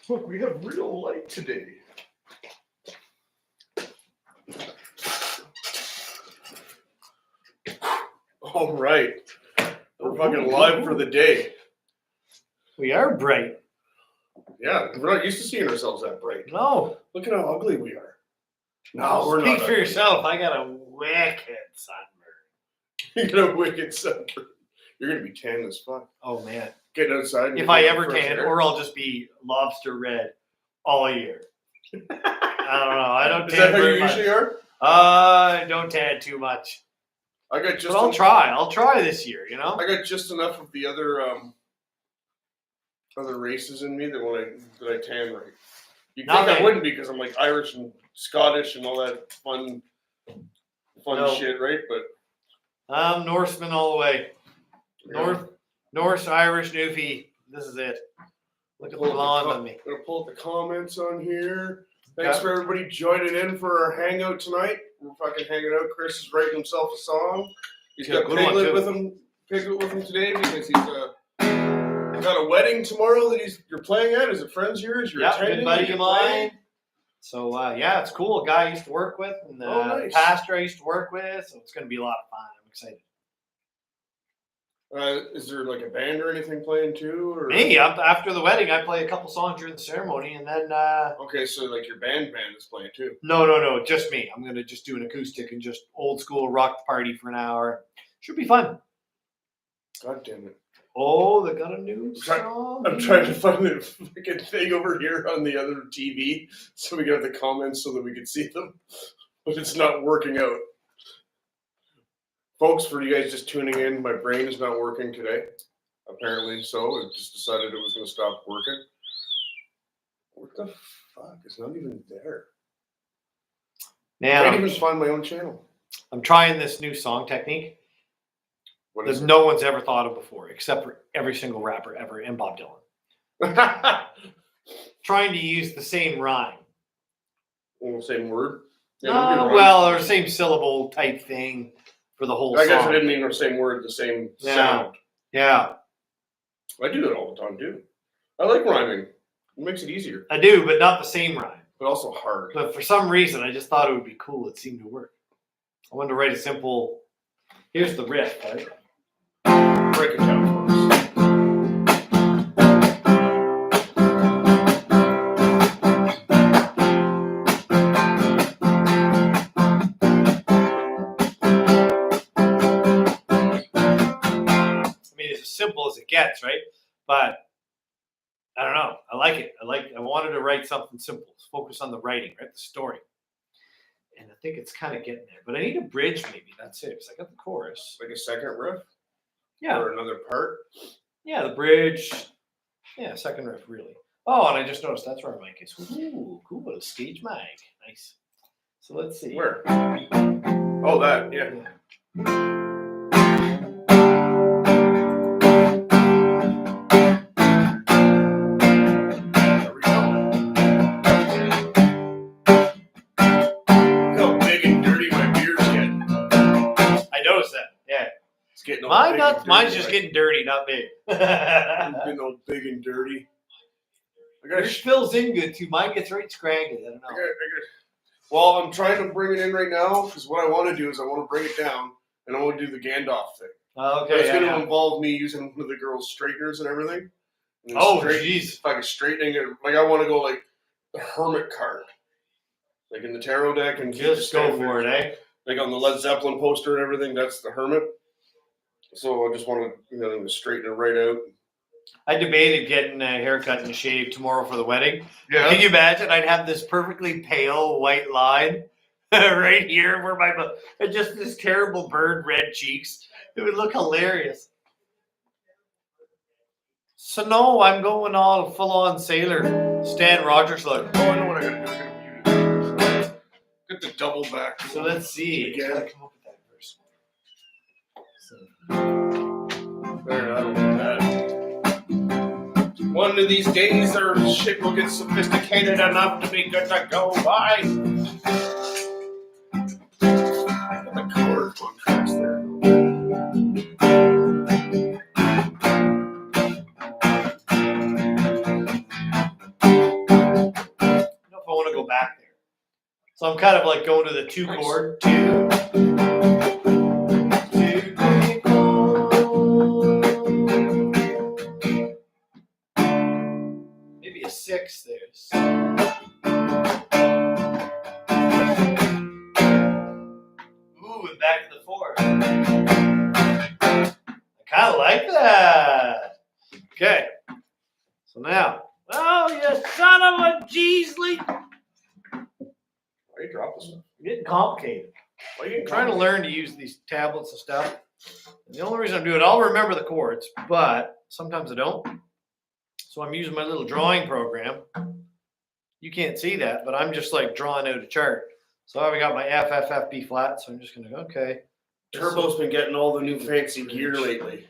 Look, we have real light today. All right. We're fucking live for the day. We are bright. Yeah, we're not used to seeing ourselves that bright. No. Look at how ugly we are. No, we're Speak not. for yourself. I got a wicked sunburn. You got a wicked sunburn. You're going to be tan as fuck. Oh, man. Getting outside. If I ever tan, or I'll just be lobster red all year. I don't know. I don't Is tan that how you very much. usually are? I don't tan too much. I got just. But I'll try. I'll try this year, you know? I got just enough of the other races in me that I tan right. You'd think I wouldn't be because I'm like Irish and Scottish and all that fun shit, right? But I'm Norseman all the way. yeah. Norse, Irish, Newfie. This is it. Look at the blonde on me. I'm gonna pull up the comments on here. Thanks for everybody joining in for our hangout tonight. We're fucking hanging out. Chris is writing himself a song. He's got Piglet with him today because he's got a wedding tomorrow that you're playing at. Is it friends of yours? You're attending? Good buddy of mine. So it's cool. A guy I used to work with, and nice. pastor I used to work with. So it's going to be a lot of fun. I'm excited. Is there like a band or anything playing too? Or? Me, after the wedding, I play a couple songs during the ceremony, and then. Okay, so like your band is playing too. No, just me. I'm gonna just do an acoustic and just old school rock the party for an hour. Should be fun. God damn it! Oh, they got a new song. I'm trying to find the fucking thing over here on the other TV so we can have the comments so that we can see them, but it's not working out. Folks, for you guys just tuning in, my brain is not working today. Apparently so. It just decided it was going to stop working. What the fuck? It's not even there. Now, I can't even find my own channel. I'm trying this new song technique that no one's ever thought of before, except for every single rapper ever and Bob Dylan. Trying to use the same rhyme. Well, same word? Or same syllable type thing. For the whole I guess song. I didn't mean the same word, the same sound. Yeah. I do that all the time, too. I like rhyming. It makes it easier. I do, but not the same rhyme. But also hard. But for some reason, I just thought it would be cool. It seemed to work. I wanted to write a simple... Here's the riff, right? Break it down for us. Simple as it gets, right? But I don't know. I like it. I wanted to write something simple. Focus on the writing, right? The story. And I think it's kind of getting there. But I need a bridge, maybe. That's it. Because I got the chorus. Like a second riff? Yeah. Or another part? Yeah, the bridge. Yeah, second riff, really. Oh, and I just noticed that's where my mic is. Ooh, cool. A stage mic. Nice. So let's see. Where? Oh, that. Yeah. Mine's just getting dirty, not big. Getting all big and dirty. Yours fills in good too. Mine gets right scraggly. I don't know. Well, I'm trying to bring it in right now because what I want to do is I want to bring it down and I want to do the Gandalf thing. Okay. It's going to involve me using one of the girls' straighteners and everything. And jeez. Like straightening it. Like I want to go like the Hermit card. Like in the tarot deck and just go for it, eh? Like on the Led Zeppelin poster and everything, that's the Hermit. So I just want to, straighten it right out. I debated getting a haircut and a shave tomorrow for the wedding. Yeah. Can you imagine? I'd have this perfectly pale white line right here where my and just this terrible bird red cheeks. It would look hilarious. So no, I'm going all full on sailor. Stan Rogers look. Oh, I know what I gotta do. I gotta mute it. Get the double back. So let's see. Again. One of these days, our shit will get sophisticated enough to be good to go by. The color contrast there. So I'm kind of like going to the 2 chord. 2, 2, 3, 4. Maybe a 6 there. Ooh, and back to the 4. I kind of like that. Okay. So now, oh, you son of a Jeesley. Why are you dropping stuff? Getting complicated. Why are you I'm trying to learn to use these tablets and stuff. And the only reason I'm doing it, I'll remember the chords, but sometimes I don't. So I'm using my little drawing program. You can't see that, but I'm just like drawing out a chart. So I've got my F, F, F, B flat. So I'm just going to go, okay. Turbo's been getting all the new fancy gear lately.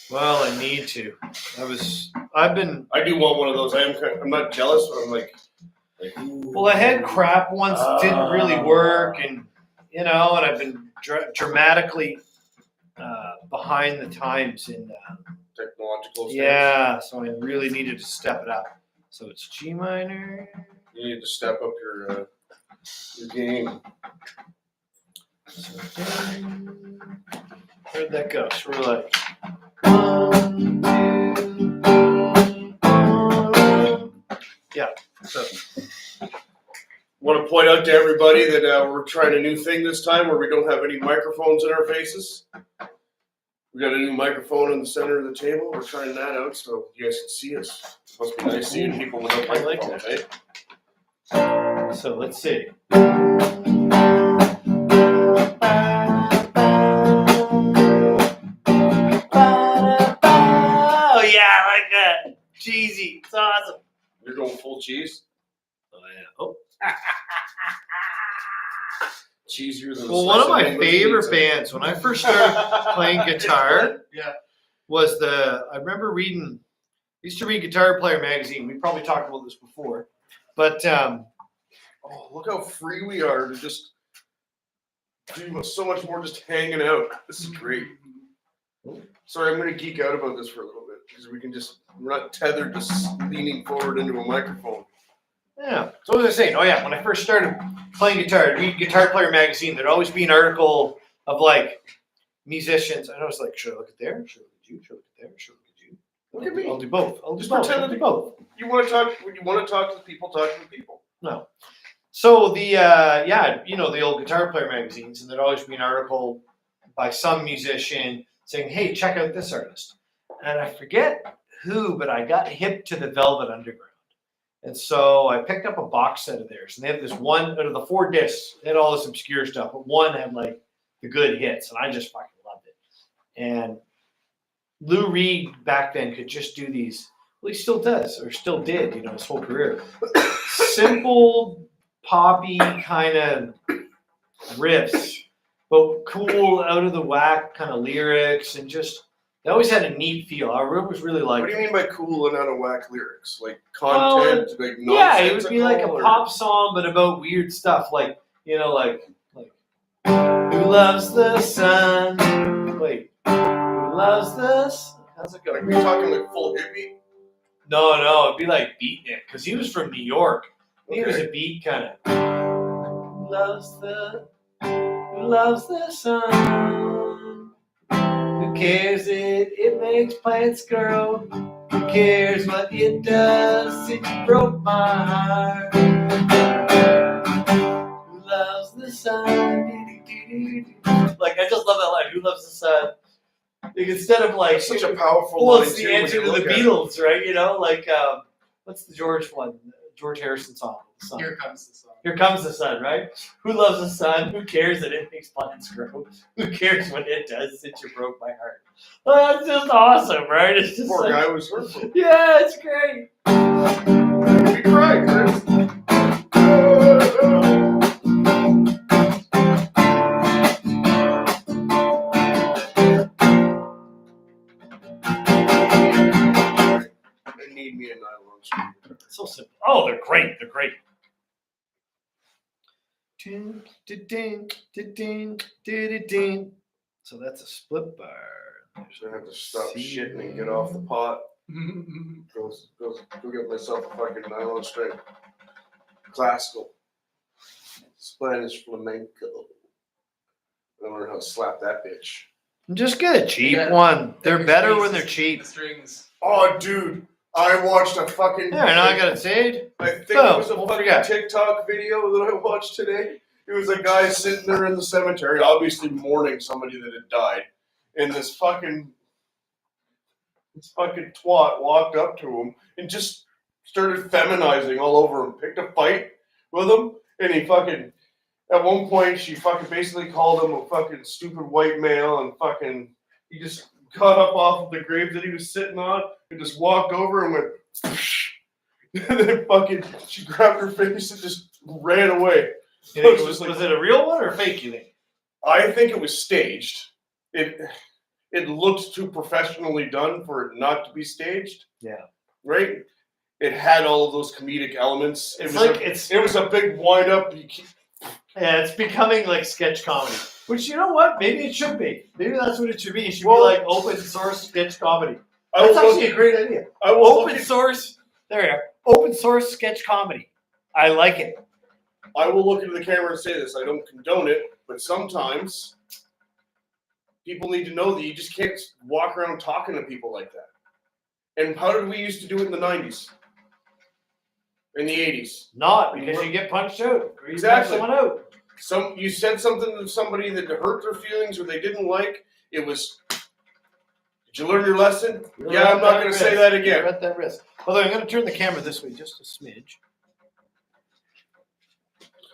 Well, I need to. I do want one of those. I'm not jealous, but I'm like ooh. Well, I had crap ones that didn't really work, and and I've been dramatically behind the times in technological stuff. Yeah, so I really needed to step it up. So it's G minor. You need to step up your game. So where'd that go? So we're like 1, 2, 3. Yeah. So Want to point out to everybody that we're trying a new thing this time where we don't have any microphones in our faces. We got a new microphone in the center of the table. We're trying that out so you guys can see us. Must be nice seeing people without I like microphones, that. So let's see. Oh yeah, I like that. Cheesy. It's awesome. You're going full cheese? Oh yeah. Oh. Cheesier than Well, one of my favorite bands when I first started playing guitar was I remember reading, I used to read Guitar Player magazine. We probably talked about this before. But oh, look how free we are to just do so much more just hanging out. This is great. Sorry, I'm going to geek out about this for a little bit because we're not tethered to leaning forward into a microphone. Yeah. So what was I saying? Oh yeah, when I first started playing guitar, I'd read Guitar Player magazine. There'd always be an article of like musicians, and I was like, should I look at there? Should I look at you? Should I look at there? Should I look at you? Look at me. I'll do both. Just pretend I'll do both. You want to talk? When you want to talk to the people, talk to the people. No. So the the old Guitar Player magazines, and there'd always be an article by some musician saying, "Hey, check out this artist," and I forget who, but I got hip to the Velvet Underground. And so I picked up a box set of theirs, and they had this one out of the 4 discs. They had all this obscure stuff, but one had like the good hits, and I just fucking loved it. And Lou Reed back then could just do these. Well, he still does, or still did, his whole career. Simple, poppy kind of riffs, but cool, out of the whack kind of lyrics, and just. They always had a neat feel. I was really like. What do you mean by cool and out of whack lyrics? Like content, like nonsensical? Yeah, it would be like a pop song, but about weird stuff, like like who loves the sun? Wait, who loves this? How's it go? Like, are you talking like full hippie? No, it'd be like beatnik, because he was from New York. He was a beat kind of. Who loves the sun? Who cares it makes plants grow? Who cares what it does? It broke my heart. Who loves the sun? Like, I just love that line. Who loves the sun? Like, instead of like such a powerful well, line. it's the answer to the Beatles, right? Like what's the George one? George Harrison song. Here Comes the Sun. Here comes the sun, right? Who loves the sun? Who cares that it makes plants grow? Who cares what it does since you broke my heart? Well, that's just awesome, right? It's just Poor guy was hurtful. Yeah, it's great. You cried, Chris. I need me a nylon string. So simple. Oh, they're great. They're great. So that's a split bar. So I have to stop shitting and get off the pot. Go get myself a fucking nylon string. Classical. Spanish flamenco. I learned how to slap that bitch. Just get a cheap Yeah. one. They're Every better strings when they're is- cheap. The strings. Oh, dude, I watched a fucking. There, now I got it saved. I think Boom, it was a we'll fucking forget. TikTok video that I watched today. It was a guy sitting there in the cemetery, obviously mourning somebody that had died, and this fucking twat walked up to him and just started feminizing all over him. Picked a fight with him, and he fucking. At one point, she fucking basically called him a fucking stupid white male, and fucking he just got up off of the grave that he was sitting on and just walked over and went. And then fucking, she grabbed her face and just ran away. You think was it a real one or fake, you think? I think it was staged. It looked too professionally done for it not to be staged. Yeah. Right? It had all of those comedic elements. It's It was a big wind up. Yeah, it's becoming like sketch comedy. Which, you know what? Maybe it should be. Maybe that's what it should be. It should Well, be like open source sketch comedy. I That's will actually a great idea. I will Open source. There you are. Open source sketch comedy. I like it. I will look into the camera and say this. I don't condone it, but sometimes people need to know that you just can't walk around talking to people like that. And how did we used to do it in the 90s? In the 80s? Not because you get punched out. Or you Exactly. punch someone out. You said something to somebody that hurt their feelings or they didn't like. It was, did you learn your lesson? You're Yeah, I'm at not that going to risk. say that You're again. at that risk. Although I'm going to turn the camera this way just a smidge.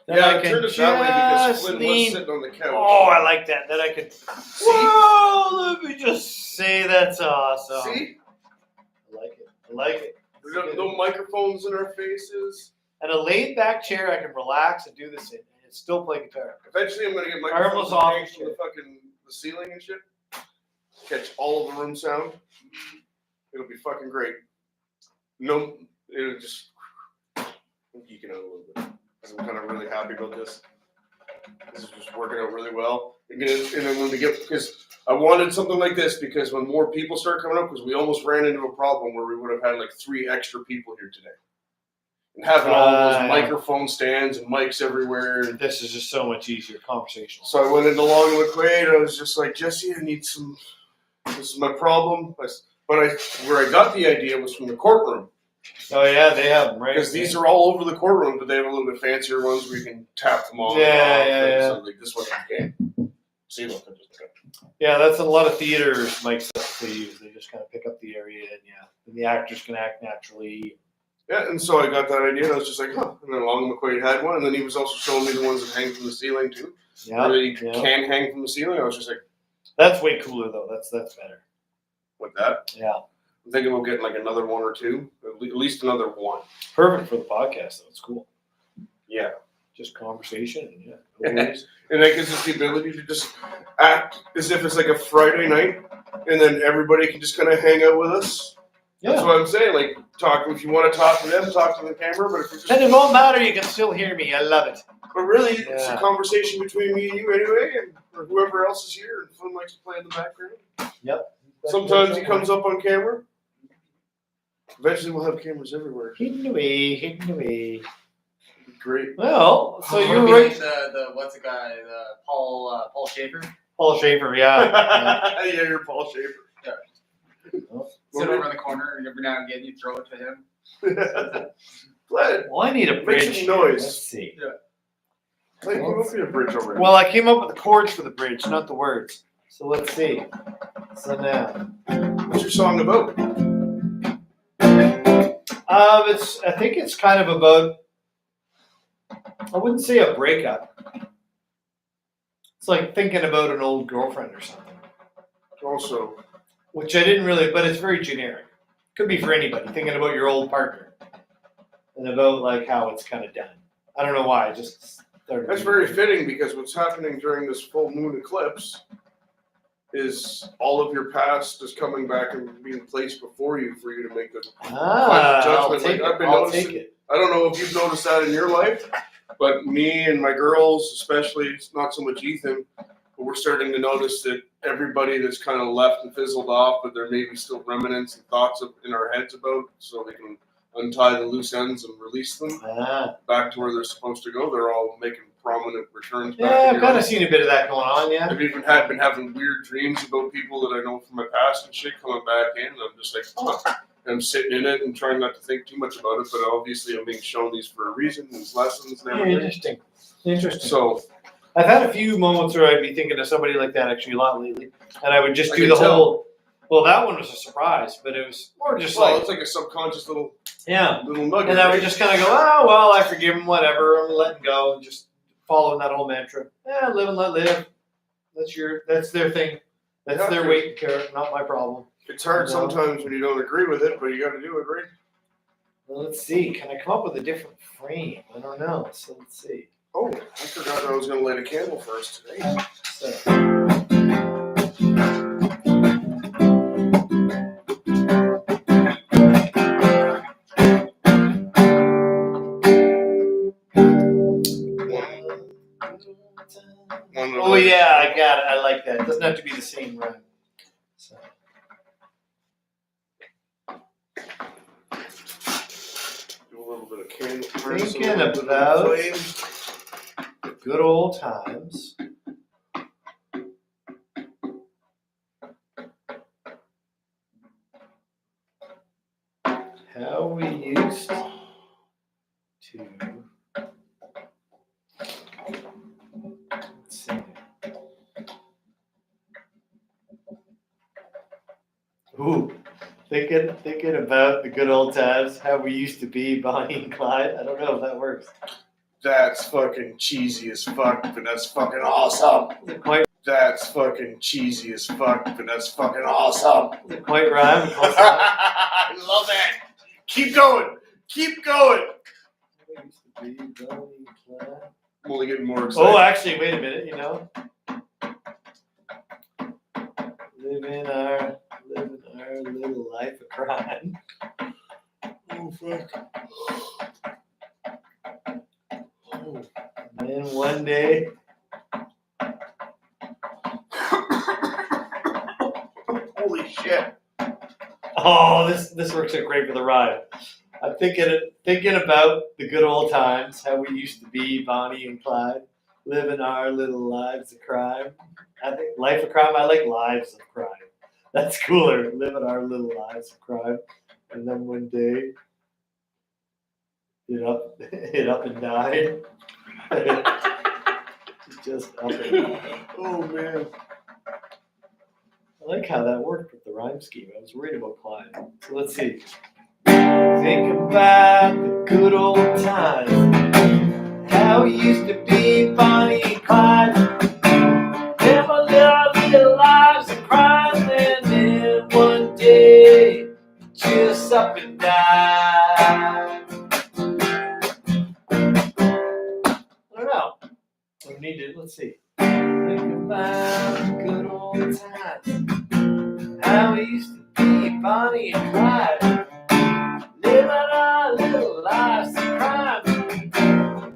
Then Yeah, I I can turned it that way because just Flynn lean. was sitting on the couch. Oh, I like that. Then I could. Whoa! Let me just say that's awesome. See? I like it. I like it. There's no microphones in our faces. And a laid back chair, I can relax and do this in, and still play guitar. Eventually, I'm going to get Armless microphones off hanging from the ceiling and shit. Catch all of the room sound. It'll be fucking great. No, it'll just. I'm geeking out a little bit. I'm kind of really happy about this. This is just working out really well. And then when we get, because I wanted something like this because when more people start coming up, because we almost ran into a problem where we would have had like 3 extra people here today. And having all of those microphone stands and mics everywhere. And This is just so much easier conversation. so I went into Long and McQuaid. I was just like, Jesse, I need some. This is my problem. But where I got the idea was from the courtroom. Oh yeah, they have them, right? Because these are all over the courtroom, but they have a little bit fancier ones where you can tap them all. Yeah. So like this one you can. See, look, I just Yeah, that's a lot of theater mics that they use. They just kind of pick up the area, and the actors can act naturally. Yeah, and so I got that idea, and I was just like, huh. And then Long McQuaid had one, and then he was also showing me the ones that hang from the ceiling too. Yeah, Where you can hang from the ceiling. I was just like, that's way cooler though. That's better. with that. Yeah, I'm thinking we'll get like another 1 or 2, at least another 1. perfect for the podcast though. It's cool. Yeah. Just conversation. And yeah. No worries. And that gives us the ability to just act as if it's like a Friday night, and then everybody can just kind of hang out with us. That's Yeah. what I'm saying. Like, talk if you want to talk to them, talk to the camera. But if you're just, And it won't matter. You can still hear me. I love it. but really, it's a Yeah. conversation between me and you anyway, and or whoever else is here. And Flynn likes to play in the background. Yep. Sometimes he comes up on camera. Eventually, we'll have cameras everywhere. hidden away, hidden away. Great. Well, so I wanna you're be right. like the what's the guy? The Paul Schaefer. Paul Schaefer. Yeah. Yeah, you're Paul Schaefer. Sit over in the corner, and every now and again you throw it to him. Glad. Well, I need a Make bridge. some noise. Let's see. Like, you don't need a bridge over here. Well, I came up with the chords for the bridge, not the words. So let's see. So now, What's your song about? I think it's kind of about. I wouldn't say a breakup. It's like thinking about an old girlfriend or something, Also, which I didn't really. But it's very generic. Could be for anybody. Thinking about your old partner, and about like how it's kind of done. I don't know why. I just started. that's very fitting because what's happening during this full moon eclipse is all of your past is coming back and being placed before you for you to make the. I'll judgment. take Like, it. I've been I'll noticing- take it. I don't know if you've noticed that in your life, but me and my girls, especially, it's not so much Ethan, but we're starting to notice that everybody that's kind of left and fizzled off, but there may be still remnants and thoughts in our heads about, so they can untie the loose ends and release them back to where they're supposed to go. They're all making prominent returns back. Yeah, in I've kind your of seen a bit of that going on. Yeah. I've even been having weird dreams about people that I know from my past and shit coming back in, and I'm just like, oh. And I'm sitting in it and trying not to think too much about it, but obviously I'm being shown these for a reason, these lessons and Yeah, everything. interesting. So I've had a few moments where I'd be thinking of somebody like that actually a lot lately, and I would just I do can the tell. whole. Well, that one was a surprise, but it was more just well, like it's like a subconscious little yeah. nugget. And I would right? just kind of go, oh well, I forgive him, whatever. I'm letting go, and just following that whole mantra. Yeah, live and let live. That's their thing. That's their weight and care, not my problem. It's hard You know? sometimes when you don't agree with it, but you got to do it, right? Well, let's see. Can I come up with a different frame? I don't know. So let's see. Oh, I forgot I was going to light a candle first today. So, oh yeah, I got it. I like that. It doesn't have to be the same rhyme. So. Do a little bit of candle. Thinking about the good old times. How we used to. Let's see. Ooh, thinking about the good old times, how we used to be, Bonnie and Clyde. I don't know if that works. That's fucking cheesy as fuck, but that's fucking awesome. Is it quite, That's fucking cheesy as fuck, but that's fucking awesome. is it quite rhyme? I love that. Keep going. Keep going. How we used to be, Bonnie and Clyde. I'm only getting more excited. Oh, actually, wait a minute. You know, living our little life of crime. Oh, fuck. Oh. And then one day, Holy shit. oh, this works out great for the ride. I'm thinking about the good old times, how we used to be, Bonnie and Clyde, living our little lives of crime. I think life of crime. I like lives of crime. That's cooler. Living our little lives of crime, and then one day, it up and died. Just up and died. Oh, man. I like how that worked with the rhyme scheme. I was worried about Clyde. So let's see. Think about the good old times, how we used to be, Bonnie and Clyde. Never lived little lives of crime, and then one day, just up and died. I don't know. We need to, let's see. Think about the good old times, how we used to be, Bonnie and Clyde. Living our little lives of crime.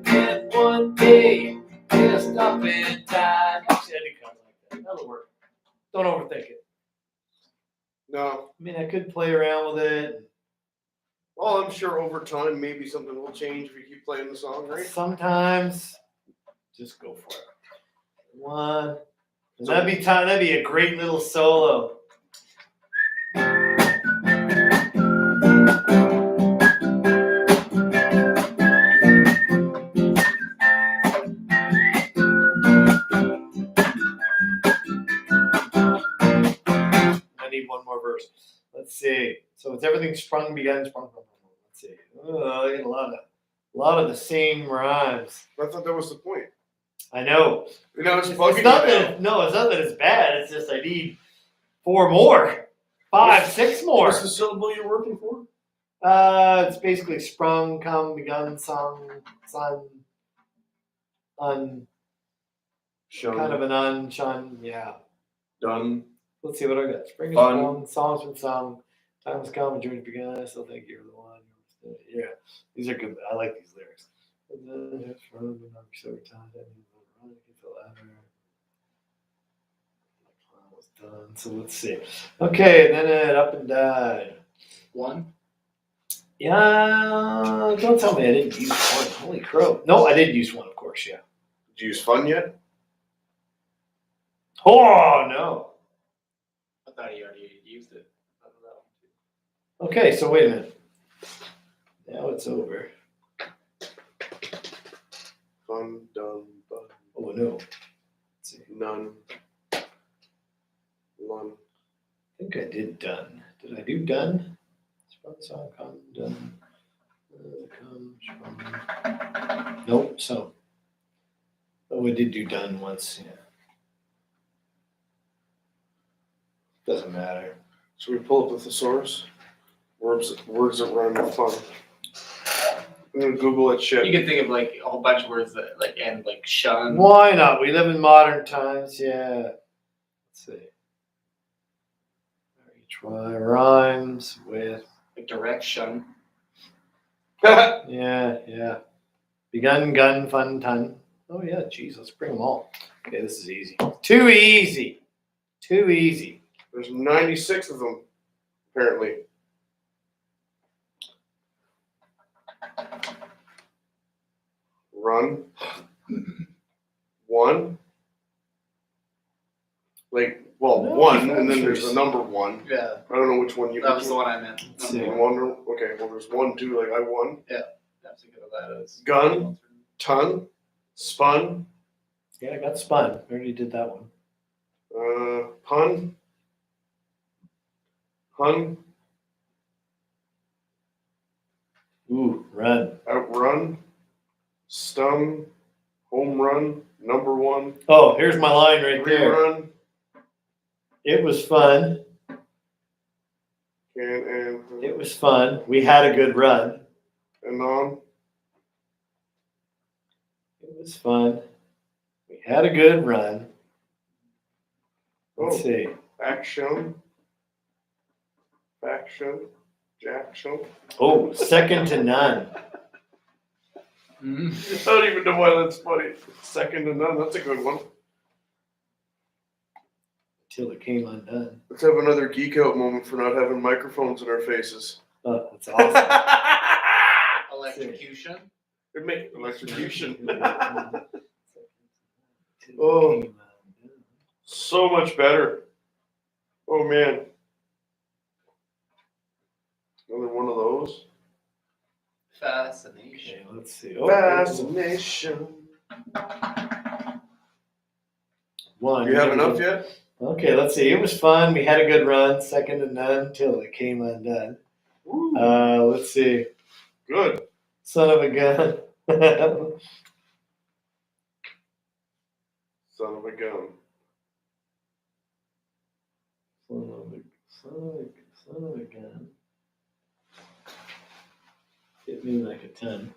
And one day, just up and died. Actually, I didn't kind of like that. That'll work. Don't overthink it. No. I mean, I could play around with it. Well, I'm sure over time maybe something will change if you keep playing the song, right? Sometimes, just go for it. One. And that'd be a great little solo. I need one more verse. Let's see. So it's everything sprung, begun, sprung. Let's see. Oh, I get a lot of the same rhymes. I thought that was the point. I know. You know, it's It's bugging not you now. that no, it's not that it's bad. It's just I need 4 more, 5, 6 more. What's the syllable you're working for? It's basically sprung, come, begun, sung, sun, Shun. kind of an unshun, yeah. Done. Let's see what I got. Spring is Fun. sprung, songs been sung, time has come, and dreams begun. I still think you're the one. Yeah, these are good. I like these lyrics. Done. So let's see. Okay, then it up and died. One. Yeah, don't tell me I didn't use one. Holy crow. No, I did use one, of course, yeah. Did you use fun yet? Oh no. I thought you already used it. Okay, so wait a minute. Now it's over. Fun, done, fun, Oh no. Let's see. none, none. I think I did done. Did I do done? Spun song come done. Comes from. Nope. So. Oh, I did do done once. Yeah. Doesn't matter. Should we pull up the thesaurus? Words that rhyme with fun. I'm gonna Google that shit. You can think of like a whole bunch of words that like end like shun. Why not? We live in modern times. Yeah. Let's see. Try rhymes with. Like direct shun. Yeah. Begun, gun, fun, ton. Oh yeah, geez, let's bring them all. Okay, this is easy. Too easy. There's 96 of them, apparently. Run. One. Like, well, No, one, and then there's answers. the number one. Yeah, I don't know which one you. that was the one I meant. Let's see. One. Okay, well, there's 1, 2. Like I won. That's thinking of that as Gun. Ton. Spun. Yeah, I got spun. I already did that one. Pun. Hun. Ooh, run. Outrun. Stun. Home run. Number one. Oh, here's my line right there. Rerun. It was fun. It was fun. We had a good run. And on. It was fun. We had a good run. Let's see. Action. Faction. Jackson. Oh, second to none. Mhm. I don't even know why that's funny. Second to none. That's a good one. Till it came undone. Let's have another geek out moment for not having microphones in our faces. Oh, that's awesome. Electrocution. It makes electrocution. Till it Oh. came undone. So much better. Oh man. Another one of those. Fascination. Okay, let's see. Fascination. One. Do you have enough yet? Okay, let's see. It was fun. We had a good run. Second to none till it came undone. Woo. Let's see. Good. Son of a gun. Son of a gun. Son of a gun. Hit me like a ton.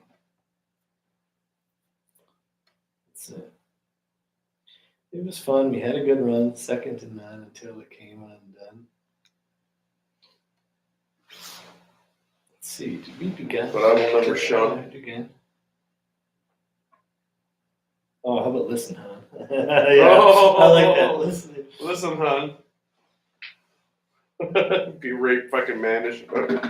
That's it. It was fun. We had a good run. Second to none until it came undone. Let's see. Did we begin? But I will never shun. Again. Oh, how about listen, huh? Yeah, I like that. Listen. Listen, hon. Be right fucking mannish about it.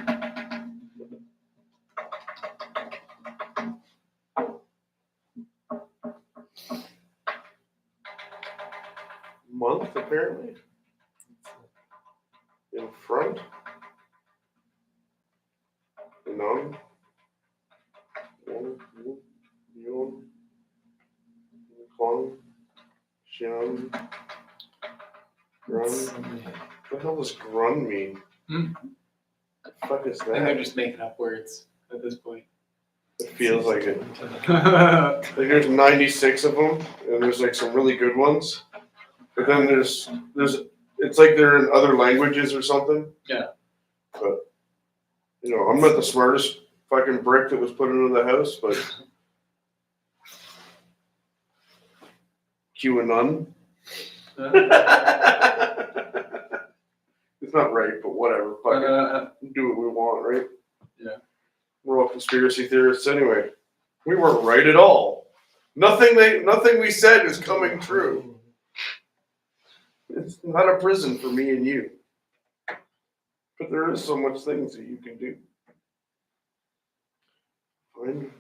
Month, apparently. In front. None. One. Yon. Klung. Shun. Grun. What the hell does grun mean? Hmm. The fuck is I think they're that? just making up words at this point. It feels like it. Yeah. Like there's 96 of them, and there's like some really good ones. But then there's it's like they're in other languages or something. Yeah. But you know, I'm not the smartest fucking brick that was put into the house, but QAnon. It's not right, but whatever. Fucking do what we want, right? Yeah. We're all conspiracy theorists anyway. We weren't right at all. Nothing we said is coming true. It's not a prison for me and you. But there is so much things that you can do. Fine.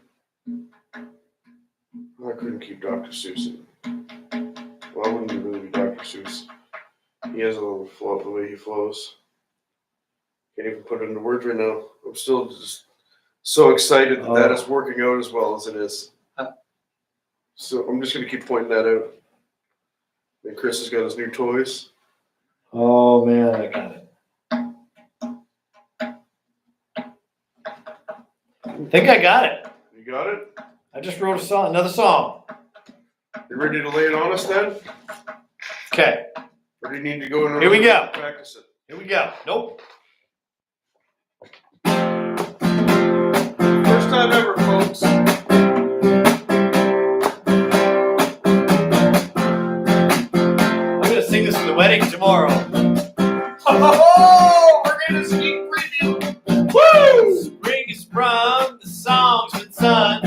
I couldn't keep Dr. Seuss in. Well, I wouldn't really be Dr. Seuss. He has a little flow, the way he flows. Can't even put it into words right now. I'm still just so excited that that is working out as well as it is. So I'm just going to keep pointing that out. And Chris has got his new toys. Oh man, I got it. I think I got it. You got it? I just wrote a song, another song. You ready to lay it on us then? Okay, Or do you need to go in Here we go. practice it? here we go. Nope. First time ever, folks. I'm gonna sing this at the wedding tomorrow. Oh, we're getting a sneak preview. Woo! Spring is sprung, the song's been sung.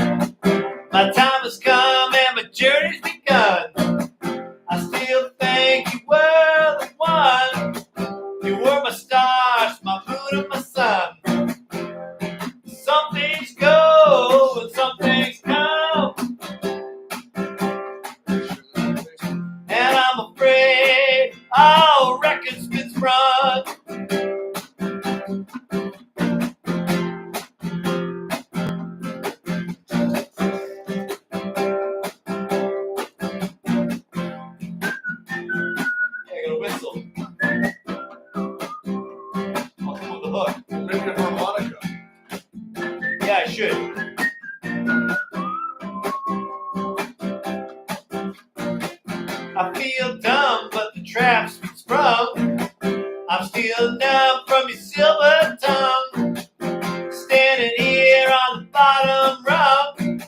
My time has come and my journey's begun. I still think you were the one. You were my stars, my moon and my sun. Some things go and some things come. And I'm afraid our record's been sprung. I got a whistle. I'll come with the hook. Maybe a harmonica. Yeah, I should. I feel dumb, but the trap's been sprung. I'm still numb from your silver tongue. Standing here on the bottom rung.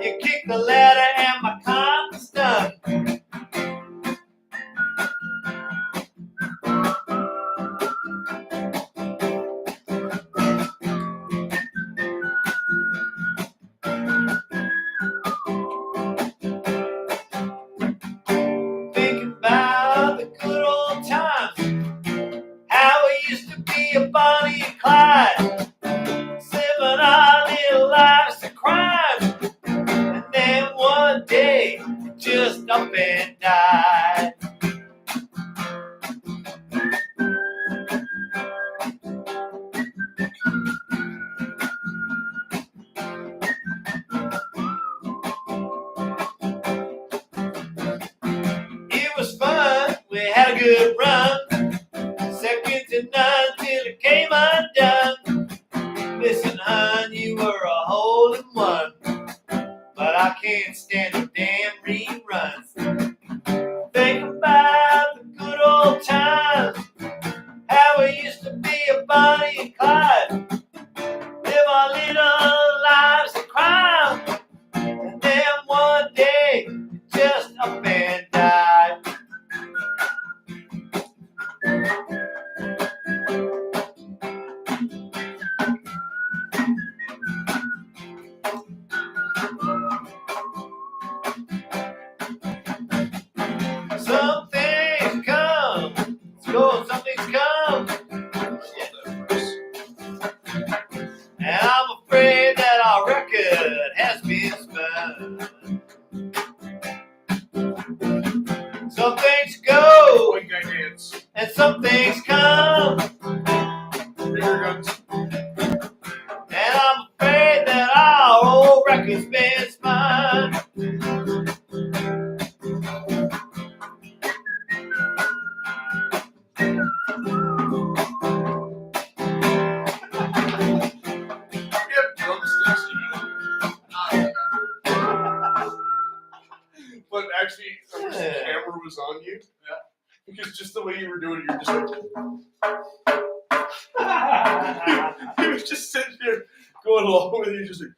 You kick the ladder and my climb is done. Thinking about the good old times, how we used to be a Bonnie and Clyde, living our little lives of crime, and then one day we just up and died. It was fun, we had a good run. Second to none till it came undone. Listen, hon, you were a hole in one, but I can't stand the damn reruns. Think about the good old times, how we used to be a Bonnie and Clyde, live our little lives of crime, and then one day just up and died. Some things come, so some things come, and I'm afraid that our record has been spun. Some things go, White guy dance. and some things come, Finger guns. and I'm afraid that our old record's been spun. You have drumsticks, But actually, I wish the Yeah. camera was on you. Yeah. Because just the way you were doing it, you're just like, he was just sitting here going along with you, just like,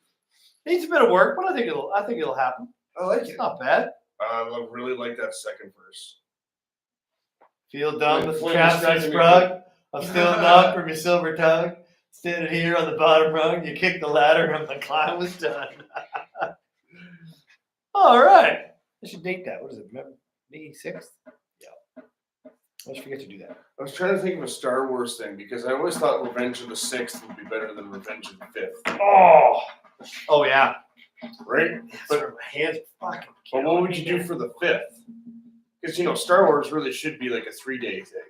Needs a bit of work, but I think it'll happen. I like It's it. not bad. I really like that second verse. Feel dumb with the Flint traps striking and me. sprung. I'm still numb from your silver tongue. Standing here on the bottom rung, you kicked the ladder and the climb was done. All right. I should date that. What is it? May 6th? Yeah. I always forget to do that. I was trying to think of a Star Wars thing because I always thought Revenge of the 6th would be better than Revenge of the 5th. Oh. Oh, yeah. right? But my hands are fucking. But what would you do for the 5th? Because Star Wars really should be like a 3-day thing.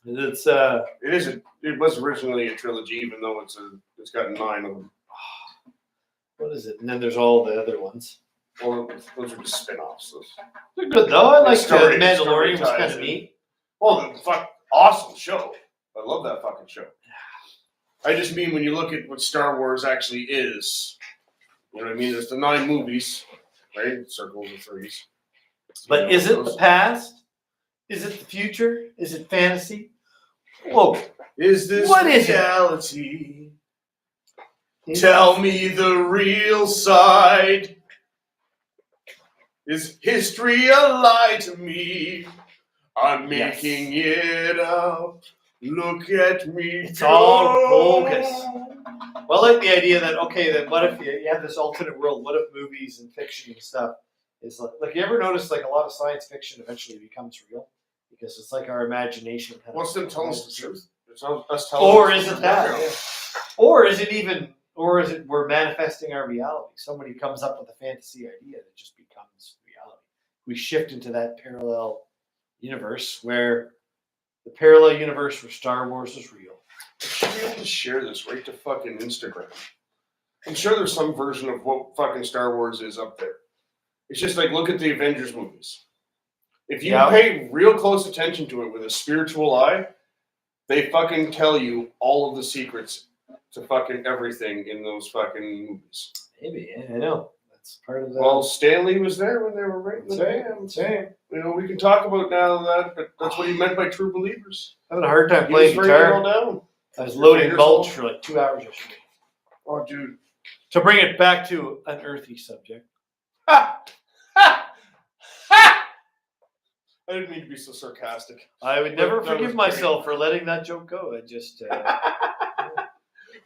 It's It isn't. It was originally a trilogy, even though it's got 9 of them. what is it? And then there's all the other ones. Well, those are just spin-offs. They're good though. I like the Story Mandalorian was ties kind of in. neat. Well, awesome show. I love that fucking show. I just mean when you look at what Star Wars actually is. You know what I mean? There's the 9 movies, right? Circles and threes. But is it the past? Is it the future? Is it fantasy? Whoa. Is this What is it? reality? Tell me the real side. Is history a lie to me? I'm making it up. Look at me. It's go. all bogus. Well, I like the idea that, okay, then what if you have this alternate world? What if movies and fiction and stuff is like you ever notice like a lot of science fiction eventually becomes real? Because it's like our imagination. Kind What's them telling us the truth? It's us telling Or us is the it that? truth. Yeah. Or is it we're manifesting our reality? Somebody comes up with a fantasy idea that just becomes reality. We shift into that parallel universe where the parallel universe where Star Wars is real. I should be able to share this right to fucking Instagram. I'm sure there's some version of what fucking Star Wars is up there. It's just like, look at the Avengers movies. If you pay real close attention to it with a spiritual eye, they fucking tell you all of the secrets to fucking everything in those fucking movies. Maybe, I know. That's part of the... Well, Stanley was there when they were writing the damn. Same. We can talk about now that, but that's what he meant by true believers. Having a hard time He was playing writing it all guitar. down. I was loading fingers mulch all- for like 2 hours yesterday. Oh, dude. To bring it back to an earthy subject. I didn't mean to be so sarcastic. I would never That was forgive myself for letting that joke go. I just,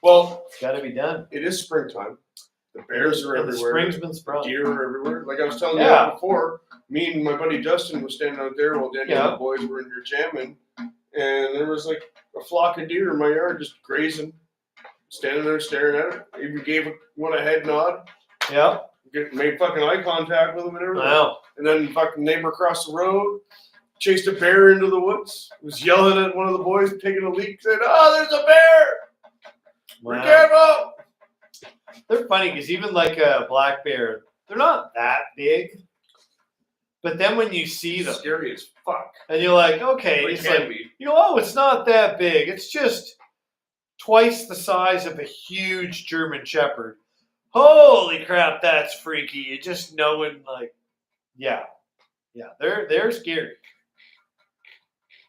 Well, it's got to be done. it is springtime. The bears are And the everywhere. spring's been sprung. Deer are everywhere. Like I was telling Yeah. you before, me and my buddy Dustin was standing out there while Danny and the boys were in here jamming, and there was like a flock of deer in my yard just grazing, standing there staring at it. Even gave one a head nod, Yeah. made fucking eye contact with him and everything. Wow. And then fucking neighbor across the road chased a bear into the woods. Was yelling at one of the boys taking a leak. Said, "Oh, there's a bear! Be careful!" They're funny because even like a black bear, they're not that big. But then when you see them, Scary as fuck. and you're like, okay, It it's can like, be. oh, it's not that big. It's just twice the size of a huge German Shepherd. Holy crap, that's freaky. You just know it, like, yeah, they're scary.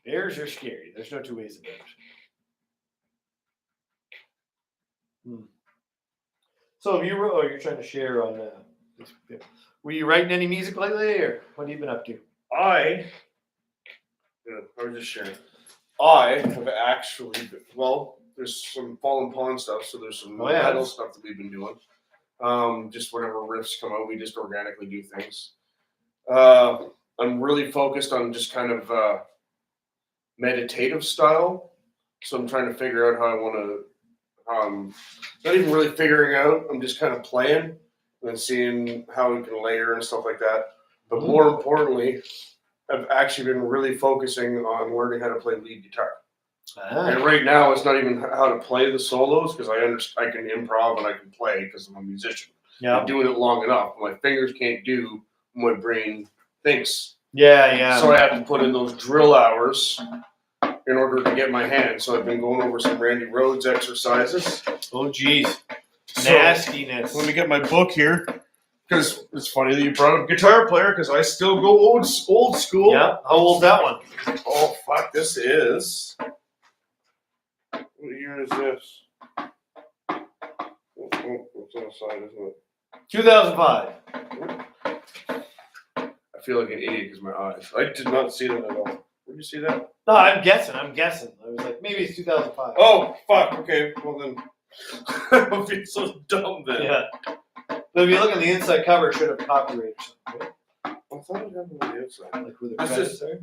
Bears are scary. There's no two ways about it. So have you're trying to share on were you writing any music lately, or what have you been up to? I was just sharing. I have actually there's some Fallen Pond stuff, so there's some metal stuff that we've been doing. Just whatever riffs come out, we just organically do things. I'm really focused on just kind of meditative style, so I'm trying to figure out how I want to. Not even really figuring out. I'm just kind of playing and seeing how we can layer and stuff like that. But more importantly, I've actually been really focusing on learning how to play lead guitar. And right now, it's not even how to play the solos because I can improv and I can play because I'm a musician. Yeah. I'm doing it long enough. My fingers can't do what my brain thinks. Yeah. So I have to put in those drill hours in order to get my hands. So I've been going over some Randy Rhoads exercises. Oh, geez. So, Nastiness. let me get my book here. Because it's funny that you brought up guitar player because I still go old school. Yeah. How old's that one? Oh, fuck. This is... What year is this? Oh, it's on the side, isn't it? 2005. I feel like an idiot because my eyes. I did not see that at all. Did you see that? No, I'm guessing. I was like, maybe it's 2005. Oh, fuck. Okay. Well, then. I don't feel so dumb then. Yeah. But if you look on the inside cover, it should have copyright or something. Right? I thought it happened on the outside. Like with the That's credits there.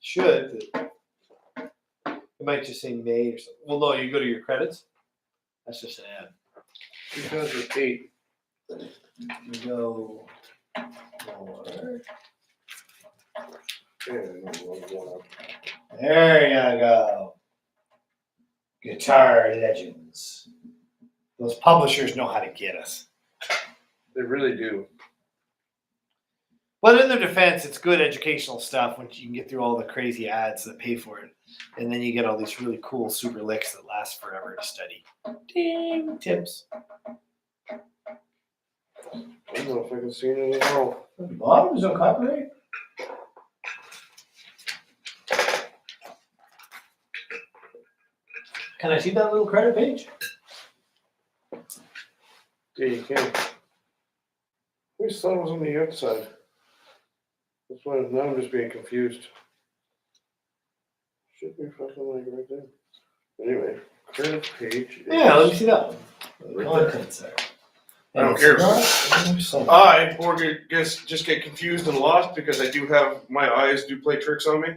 Should. It might just say May or something. Well, no, you go to your credits. That's just an ad. 2008. We go more. There you go. Guitar Legends. Those publishers know how to get us. They really do. But in their defense, it's good educational stuff once you can get through all the crazy ads that pay for it. And then you get all these really cool super licks that last forever to study. Ding! Tips. I don't know if I can see it at all. Bob, there's no copyright. Can I see that little credit page? Yeah, you can. I always thought it was on the outside. That's why now I'm just being confused. Should be fucking like right there. Anyway, current page. Yeah, let me see that one. Right Contents there. I don't care. I just get confused and lost because I do have my eyes do play tricks on me.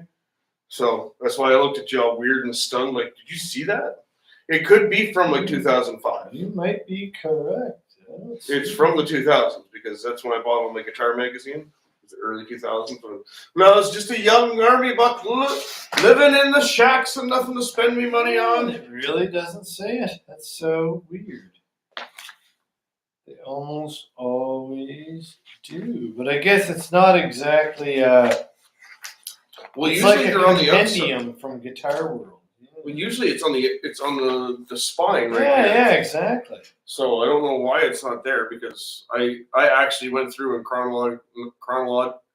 So that's why I looked at you all weird and stunned. Like, did you see that? It could be from like 2005. You might be correct. It's from the 2000s because that's when I bought my guitar magazine. It's the early 2000s. When I was just a young army buck living in the shacks and nothing to spend me money on. It really doesn't say it. That's so weird. They almost always do, but I guess it's not exactly. Well, it's usually like they're a on the outside. compendium from Guitar World. Well, usually it's on the spine right Yeah, here. yeah, exactly. So I don't know why it's not there because I actually went through and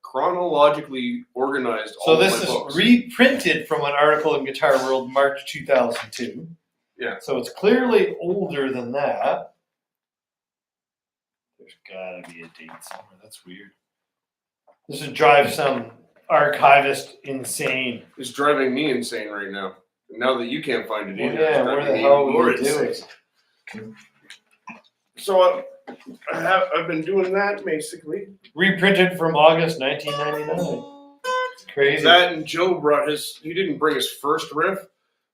chronologically organized all So of this my is books. reprinted from an article in Guitar World, March 2002. Yeah. So it's clearly older than that. There's gotta be a date somewhere. That's weird. This would drive some archivist insane. It's driving me insane right now. And now that you can't find it either, Yeah, it's where driving the me hell even more would you do insane. it? So I've been doing that basically. Reprinted from August 1999. It's crazy. That and Joe he didn't bring his first riff,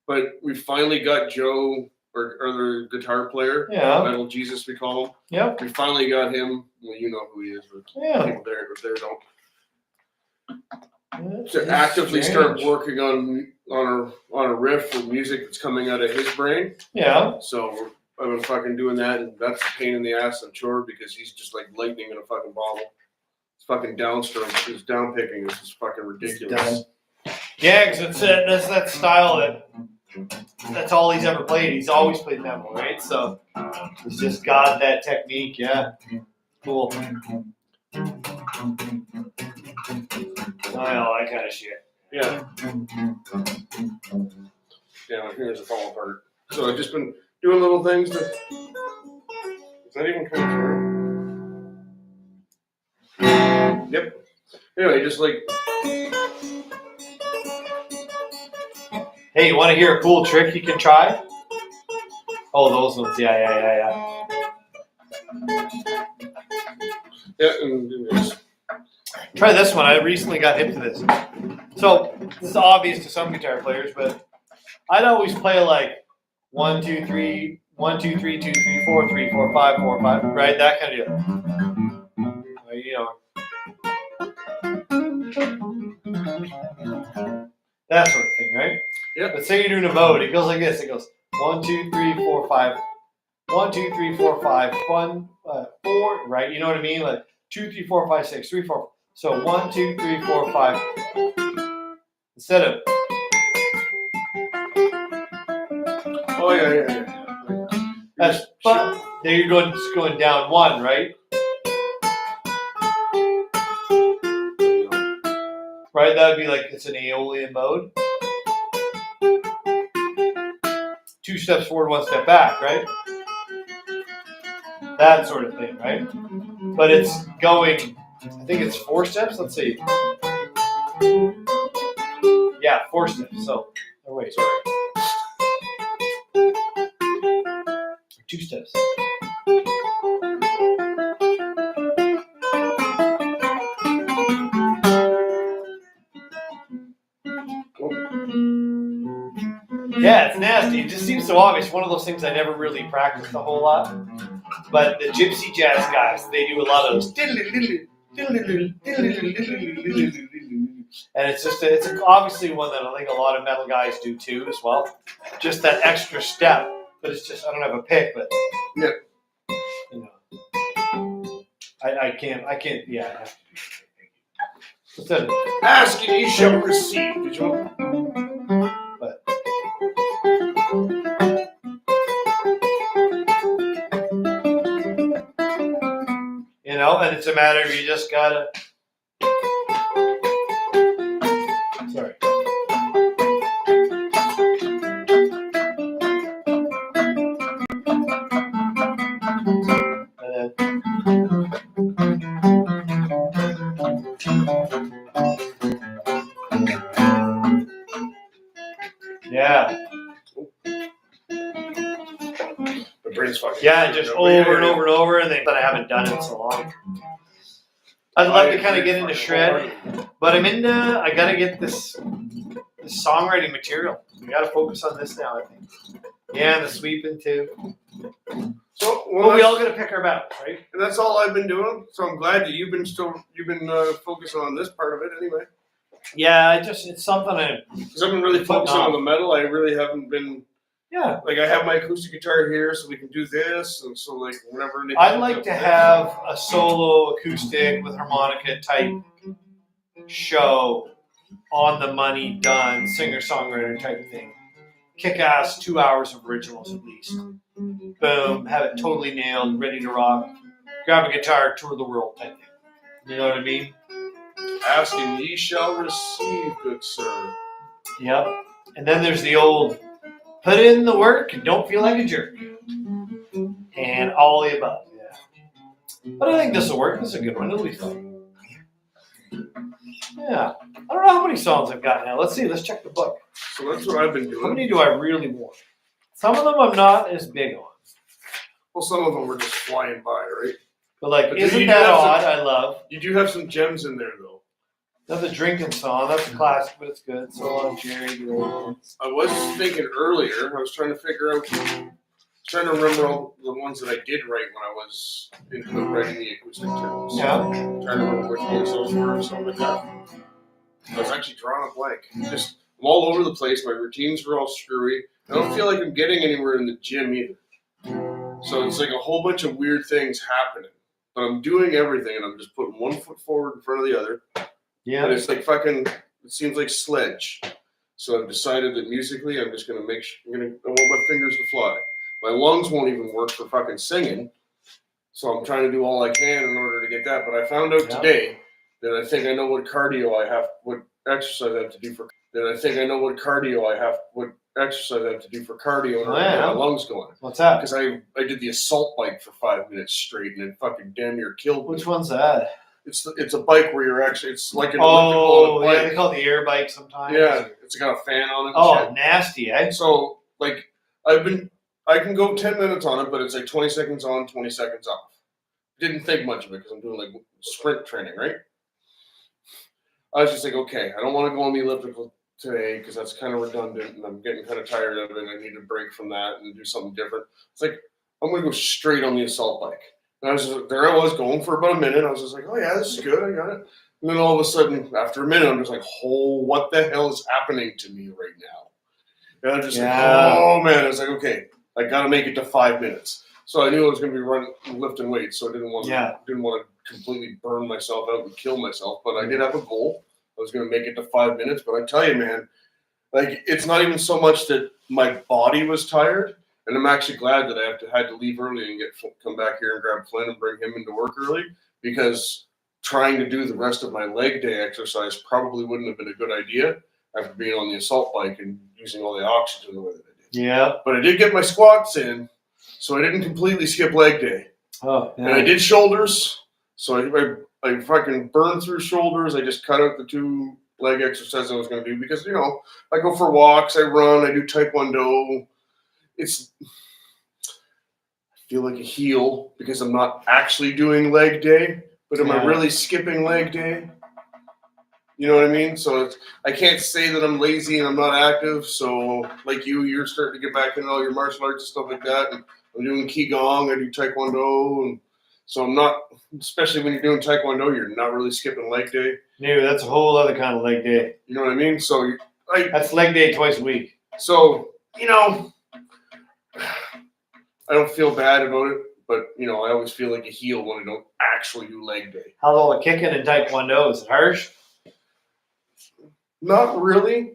but we finally got Joe or the guitar player, Yeah. Metal Jesus we call him. Yep. We finally got him. Well, you know who he is, but Yeah. people there don't. That's To actively start strange. working on a riff with music that's coming out of his brain. Yeah. So I've been fucking doing that, and that's a pain in the ass, I'm sure, because he's just like lightning in a fucking bottle. His fucking downstroke, his down picking is just fucking ridiculous. Yeah, because that's that style that's all he's ever played. He's always played metal, right? So he's just got that technique. Yeah. Cool. I all that kind of shit. Yeah. Yeah, here's a fall apart. So I've just been doing little things that. Is that even coming through? Yep. Anyway, just like. Hey, you want to hear a cool trick you can try? Oh, those ones. Yeah. Yeah, and just, Try this one. I recently got hip to this. So this is obvious to some guitar players, but I'd always play like 1, 2, 3, 1, 2, 3, 2, 3, 4, 3, 4, 5, 4, 5, right? That kind of deal. You know, that sort of thing, right? Yep. But say you're doing a mode, it goes like this. It goes 1, 2, 3, 4, 5. 1, 2, 3, 4, 5. 1, 4, right? You know what I mean? Like 2, 3, 4, 5, 6, 3, 4. So 1, 2, 3, 4, 5. Instead of. oh yeah. That's, but there you're going, just going down 1, right? Right? That would be like it's an Aeolian mode. 2 steps forward, 1 step back, right? That sort of thing, right? But it's going, I think it's 4 steps. Let's see. Yeah, 4 steps. So, oh wait, sorry. 2 steps. Yeah, it's nasty. It just seems so obvious. One of those things I never really practiced a whole lot. But the gypsy jazz guys, they do a lot of those. And it's just, it's obviously one that I think a lot of metal guys do too as well. Just that extra step. But it's just, I don't have a pick, but Yeah. You know, I can't, yeah. Instead of, Ask and you shall receive. Did you want? but you know, and it's a matter of you just gotta. Sorry. Yeah. The brain's fucking. Yeah, just over and over and over, and then I haven't done it in so long. I'd love to kind of get into shred, but I gotta get this songwriting material. We gotta focus on this now, I think. Yeah, and the sweeping too. So Well, we all gotta pick our battles, right? And that's all I've been doing. So I'm glad that you've been focusing on this part of it anyway. Yeah, it's something Because I've been really focusing on the metal. I really haven't been. Yeah. Like I have my acoustic guitar here, so we can do this, and so like whenever. I'd like to have a solo acoustic with harmonica type show, on the money, done, singer-songwriter type thing. Kick-ass 2 hours of originals at least. Boom, have it totally nailed, ready to rock. Grab a guitar, tour the world type thing. You know what I mean? Ask and ye shall receive, good sir. Yep. And then there's the old put in the work and don't feel like a jerk. And all the above. Yeah. But I think this will work. This is a good one. It'll be fun. Yeah. I don't know how many songs I've got now. Let's see. Let's check the book. So that's what I've been How doing. many do I really want? Some of them I'm not as big on. Well, some of them were just flying by, right? But like, But isn't you that do have odd? I love. You do have some gems in there, though. That's a drinking song. That's a classic, but it's good. So long, Jerry. I was thinking earlier. I was trying to figure out. Trying to remember all the ones that I did write when I was into writing the acoustic tunes. Yeah. Trying to remember which ones those were and stuff like that. I was actually drawing a blank. Just I'm all over the place. My routines were all screwy. I don't feel like I'm getting anywhere in the gym either. So it's like a whole bunch of weird things happening. But I'm doing everything, and I'm just putting one foot forward in front of the other. Yeah. And it's like fucking. It seems like sledge. So I've decided that musically, I'm just gonna I want my fingers to fly. My lungs won't even work for fucking singing. So I'm trying to do all I can in order to get that. But I found out today that I think I know what exercise I have to do for cardio in order to get my lungs going. What's that? Because I did the assault bike for 5 minutes straight and it fucking damn near killed me. Which one's that? It's a bike where you're actually, it's like an Oh, elliptical yeah, bike. they call it the air bike sometimes. Yeah, it's got a fan on it. And Oh, shit. nasty, eh? So, like, I can go 10 minutes on it, but it's like 20 seconds on, 20 seconds off. Didn't think much of it because I'm doing like sprint training, right? I was just like, okay, I don't want to go on the elliptical today because that's kind of redundant and I'm getting kind of tired of it. I need a break from that and do something different. It's like, I'm going to go straight on the assault bike. And I was going for about a minute. I was just like, oh yeah, this is good. I got it. And then all of a sudden, after a minute, I'm just like, oh, what the hell is happening to me right now? And I'm just like, oh man. I was like, okay, I got to make it to 5 minutes. So I knew I was going to be lifting weights. So I didn't want to completely burn myself out and kill myself. But I did have a goal. I was going to make it to 5 minutes. But I tell you, man, like it's not even so much that my body was tired. And I'm actually glad that I had to leave early and come back here and grab Flynn and bring him into work early because trying to do the rest of my leg day exercise probably wouldn't have been a good idea after being on the assault bike and using all the oxygen the way that I did. Yeah. But I did get my squats in, so I didn't completely skip leg day. Oh, yeah. And I did shoulders, so I fucking burned through shoulders. I just cut out the 2 leg exercises I was going to do because, I go for walks, I run, I do Taekwondo. I feel like a heel because I'm not actually doing leg day, but am I really skipping leg day? You know what I mean? So I can't say that I'm lazy and I'm not active. So like you're starting to get back into all your martial arts and stuff like that. And I'm doing Qigong, I do Taekwondo, and so I'm not, especially when you're doing Taekwondo, you're not really skipping leg day. Maybe that's a whole other kind of leg day. You know what I mean? So That's leg day twice a week. So, you know, I don't feel bad about it, but, you know, I always feel like a heel when I don't actually do leg day. How's all the kicking in Taekwondo? Is it harsh? Not really,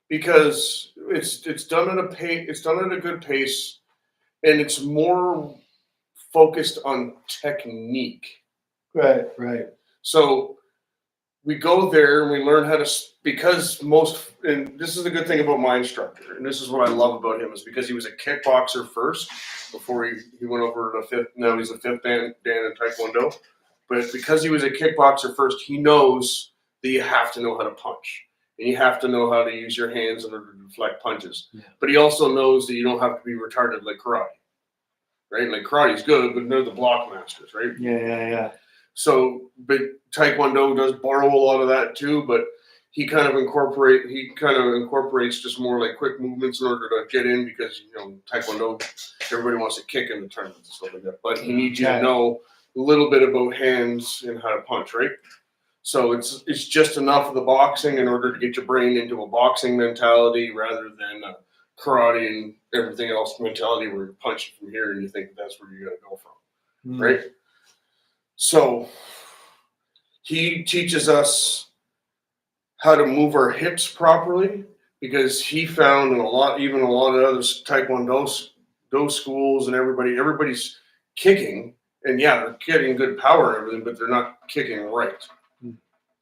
because it's done at a pace, it's done at a good pace, and it's more focused on technique. Right. So we go there and we learn how to, because most, and this is the good thing about my instructor, and this is what I love about him, is because he was a kickboxer first before he went over to fifth. Now he's a fifth dan in Taekwondo, but because he was a kickboxer first, he knows that you have to know how to punch, and you have to know how to use your hands in order to deflect punches. Yeah. But he also knows that you don't have to be retarded like karate, right? Like karate's good, but they're the block masters, right? Yeah. So, but Taekwondo does borrow a lot of that too, but he kind of incorporates just more like quick movements in order to get in, because, you know, Taekwondo, everybody wants to kick in the tournaments and stuff like that, but he needs you to know a little bit about hands and how to punch, right? So it's just enough of the boxing in order to get your brain into a boxing mentality rather than karate and everything else mentality where you're punching from here and you think that's where you got to go from, right? So he teaches us how to move our hips properly, because he found in a lot of other Taekwondo those schools and everybody's kicking, and yeah, they're getting good power and everything, but they're not kicking right.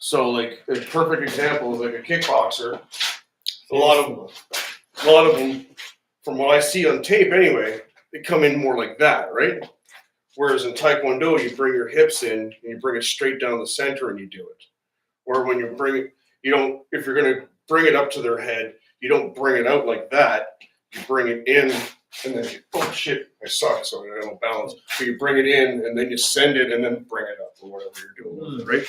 So like a perfect example is like a kickboxer. A lot of them, from what I see on tape anyway, they come in more like that, right? Whereas in Taekwondo, you bring your hips in and you bring it straight down the center and you do it. Or when you bring it, you don't, if you're going to bring it up to their head, you don't bring it out like that. You bring it in and then you, oh shit, I suck, so I don't balance. So you bring it in and then you send it and then bring it up or whatever you're doing with it, right?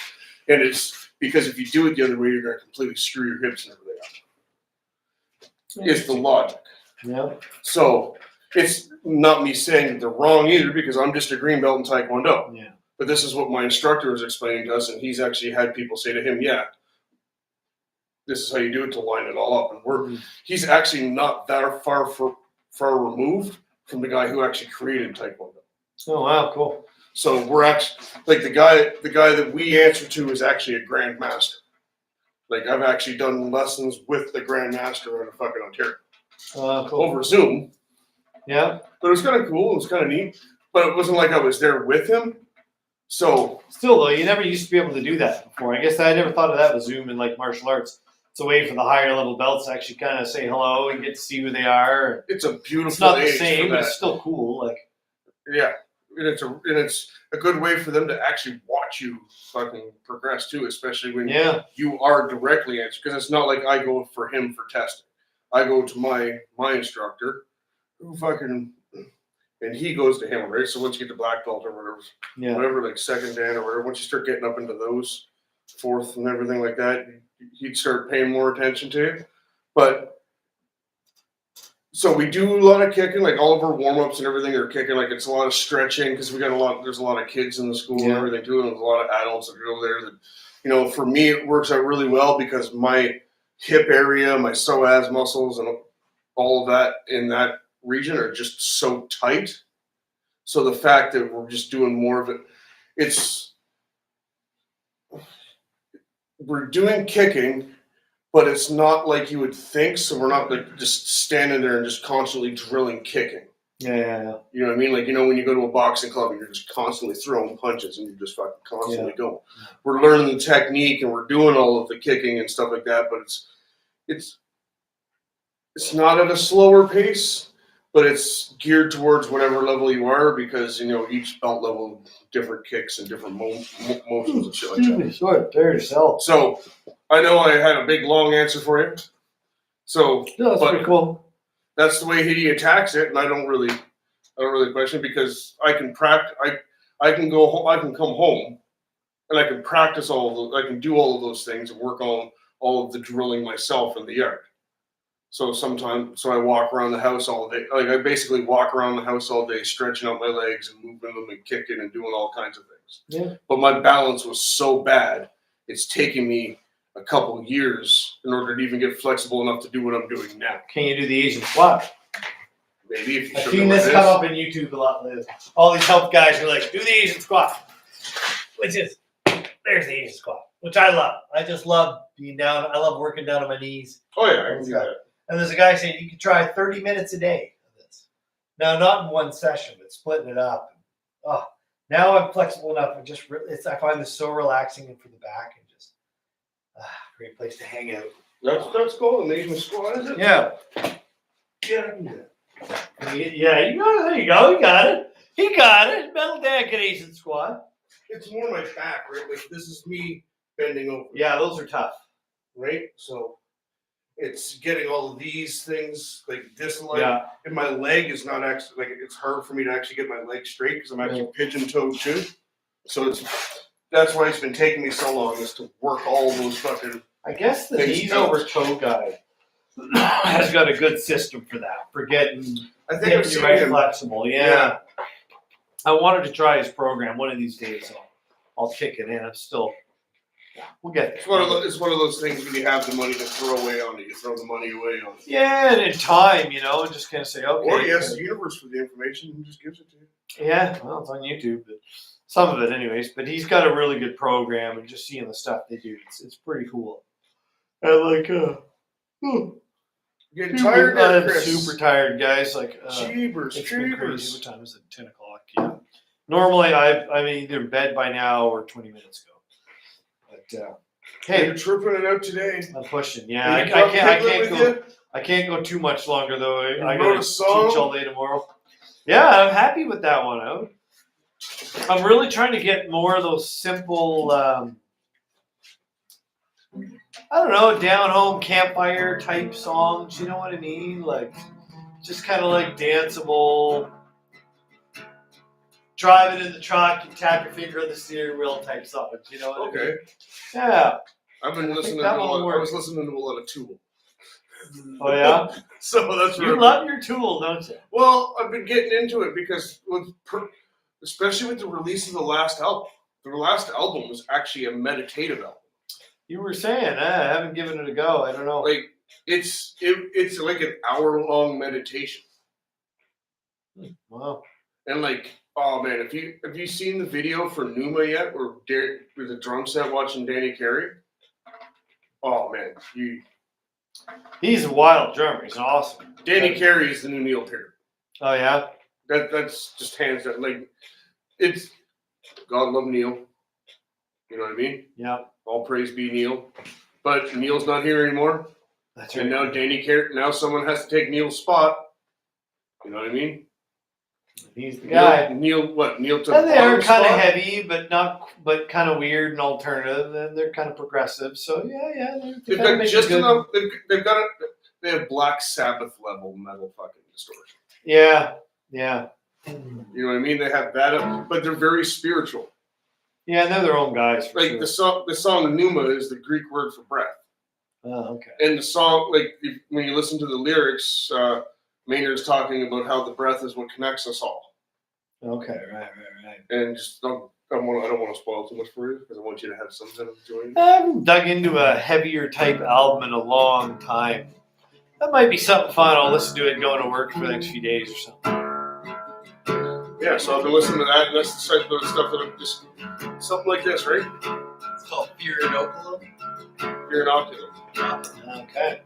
And it's because if you do it the other way, you're going to completely screw your hips and everything up. It's the logic. Yeah. So it's not me saying that they're wrong either, because I'm just a green belt in Taekwondo. Yeah. But this is what my instructor was explaining to us, and he's actually had people say to him, yeah, this is how you do it to line it all up. And he's actually not that far removed from the guy who actually created Taekwondo. Oh, wow, cool. So we're actually, like the guy that we answer to is actually a grandmaster. Like I've actually done lessons with the grandmaster out of fucking Ontario. Cool. Over Zoom. Yeah. But it was kind of cool. It was kind of neat. But it wasn't like I was there with him. So still though, you never used to be able to do that before. I guess I never thought of that with Zoom and like martial arts. It's a way for the higher level belts to actually kind of say hello and get to see who they are. It's a beautiful. It's not the age same, for but that. it's still cool. Like, yeah, and it's a good way for them to actually watch you fucking progress too, especially when you are directly answering. Because it's not like I go for him for testing. I go to my instructor, who fucking, and he goes to him, right? So once you get to black belt or whatever, like second dan or whatever, once you start getting up into those fourth and everything like that, he'd start paying more attention to you. But so we do a lot of kicking, like all of our warm-ups and everything are kicking. Like it's a lot of stretching because there's a lot of kids in the school and everything too, and there's a lot of adults that go there that, you know, for me it works out really well because my hip area, my psoas muscles and all of that in that region are just so tight. So the fact that we're just doing more of it, we're doing kicking, but it's not like you would think. So we're not like just standing there and just constantly drilling kicking. Yeah. You know what I mean? Like, you know, when you go to a boxing club and you're just constantly throwing punches and you're just fucking constantly going. We're learning the technique and we're doing all of the kicking and stuff like that, but it's not at a slower pace, but it's geared towards whatever level you are because, you know, each belt level, different kicks and different motions and shit like that. Sorry, there yourself. So I know I had a big long answer for you. So that's pretty cool. That's the way he attacks it, and I don't really question it because I can practice. I can go home. I can come home, and I can practice I can do all of those things and work on all of the drilling myself in the yard. So I walk around the house all day. Like I basically walk around the house all day, stretching out my legs and moving them and kicking and doing all kinds of things. Yeah. But my balance was so bad, it's taken me a couple years in order to even get flexible enough to do what I'm doing now. Can you do the Asian squat? Maybe if you I've show seen me this like come up in YouTube a lot, Liz. All these health guys are like, do the Asian squat, which is, there's the Asian squat, which I love. I just love being down. I love working down on my knees. Oh yeah, I can do that. And there's a guy saying you can try 30 minutes a day of this. Now, not in one session, but splitting it up. Oh, now I'm flexible enough. I find this so relaxing and for the back and just great place to hang out. That's cool. An Asian squat, is it? Yeah. Yeah, I can do that. Yeah, you got it. There you go. You got it. He got it. Metal Dan Asian squat. It's more my back, right? Like this is me bending over. Yeah, those are tough. Right? So it's getting all of these things like this leg, Yeah. and my leg is not actually like it's hard for me to actually get my leg straight because I'm actually pigeon-toed too. So that's why it's been taking me so long is to work all those fucking. I guess the things knees out. over toe guy has got a good system for that, for getting I think I've you seen right him. flexible. Yeah. I wanted to try his program one of these days. I'll kick it in. I'm still. We'll get there. It's one of those things when you have the money to throw away on it, you throw the money away on it. Yeah, and in time, and just kind of say, okay. Or you ask the universe for the information and just gives it to you. Yeah, well, it's on YouTube, but some of it, anyways. But he's got a really good program, and just seeing the stuff they do, it's pretty cool. I like. Getting tired there, I'm Chris. super tired, guys. Like, Cheebers, it's been crazy. cheebers. What time is it? 10 o'clock. Yeah. Normally, I'm either in bed by now or 20 minutes ago. But Hey, hey, you're tripping it out today. I'm pushing. Yeah, You I brought can't Piglet go. with I can't go too much longer though. You I wrote gotta a song? teach all day tomorrow. Yeah, I'm happy with that one. I'm really trying to get more of those simple. I don't know, down home campfire type songs. You know what I mean? Like, just kind of like danceable. Driving in the truck, you tap your finger on the steering wheel type songs. You know what I mean? Okay. Yeah. I've been listening to that a one lot. will I work. was listening to a lot of Tool. Oh yeah. So that's You right. love your Tool, don't you? Well, I've been getting into it because especially with the release of the last album. The last album was actually a meditative album. You were saying, I haven't given it a go. I don't know. Like it's like an hour-long meditation. Wow. And like, oh man, have you seen the video for Numa yet, or with the drum set watching Danny Carey? Oh man, He's a wild drummer. He's awesome. Danny Carey is the new Neil Peart. Oh yeah. That's just hands down. Like, it's God love Neil. You know what I mean? Yeah. All praise be Neil. But Neil's not here anymore, That's and right. now Danny Carey. Now someone has to take Neil's spot. You know what I mean? He's the guy. Neil took And they are Bottom's kind of spot? heavy, but kind of weird and alternative, and they're kind of progressive. So yeah, They've kinda got make just it good. enough. They have Black Sabbath level metal fucking distortion. Yeah. You know what I mean? They have that, but they're very spiritual. Yeah, they're their own guys. For Like sure. the song Numa is the Greek word for breath, Oh, okay. and the song, like when you listen to the lyrics, Maynard's talking about how the breath is what connects us all, Okay, right. and just I don't want to spoil too much for you because I want you to have some kind of enjoyment. I haven't dug into a heavier type album in a long time. That might be something fun. I'll listen to it going to work for the next few days or something. Yeah, so I've been listening to that, and that's the type of stuff that I'm just something like this, right? It's called Fear Inoculum. You're an optimist. Okay.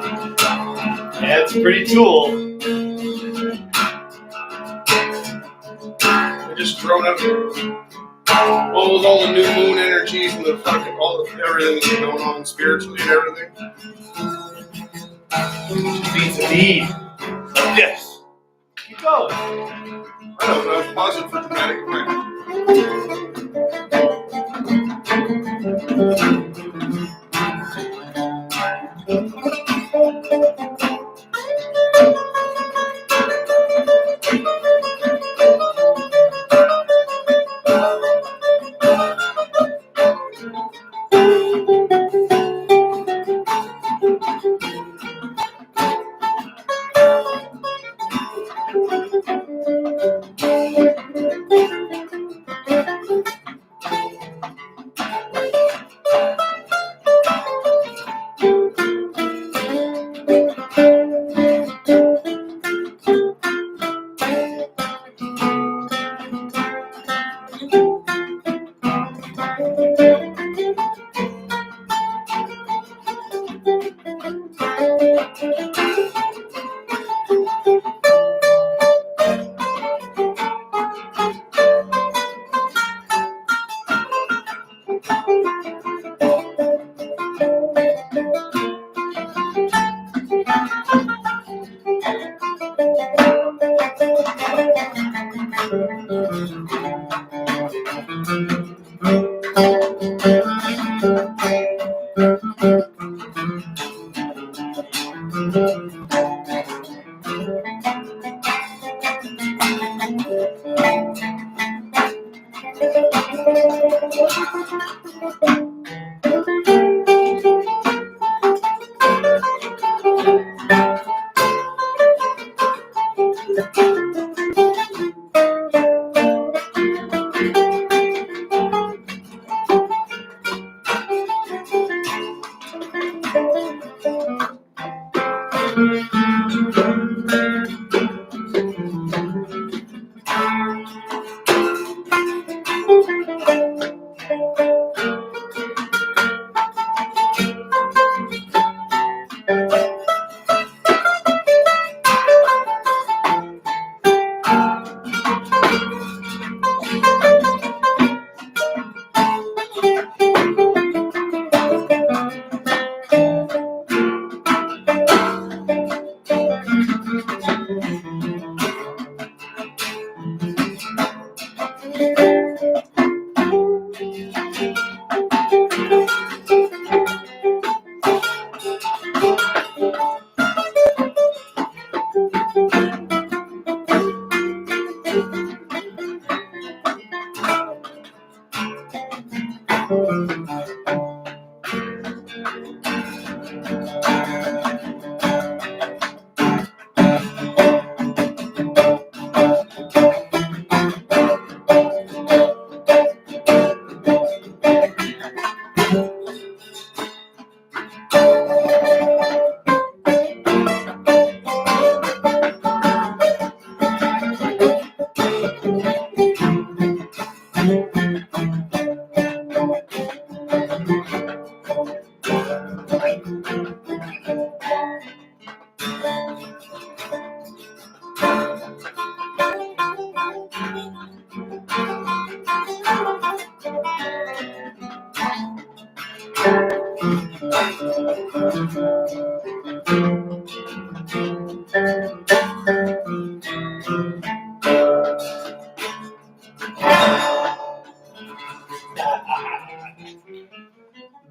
Yeah, it's a pretty tool. They're just thrown out all the new moon energies and the fucking everything that's going on spiritually and everything. Beats a bead. Like this. Keep going. I don't know, pause it for dramatic effect.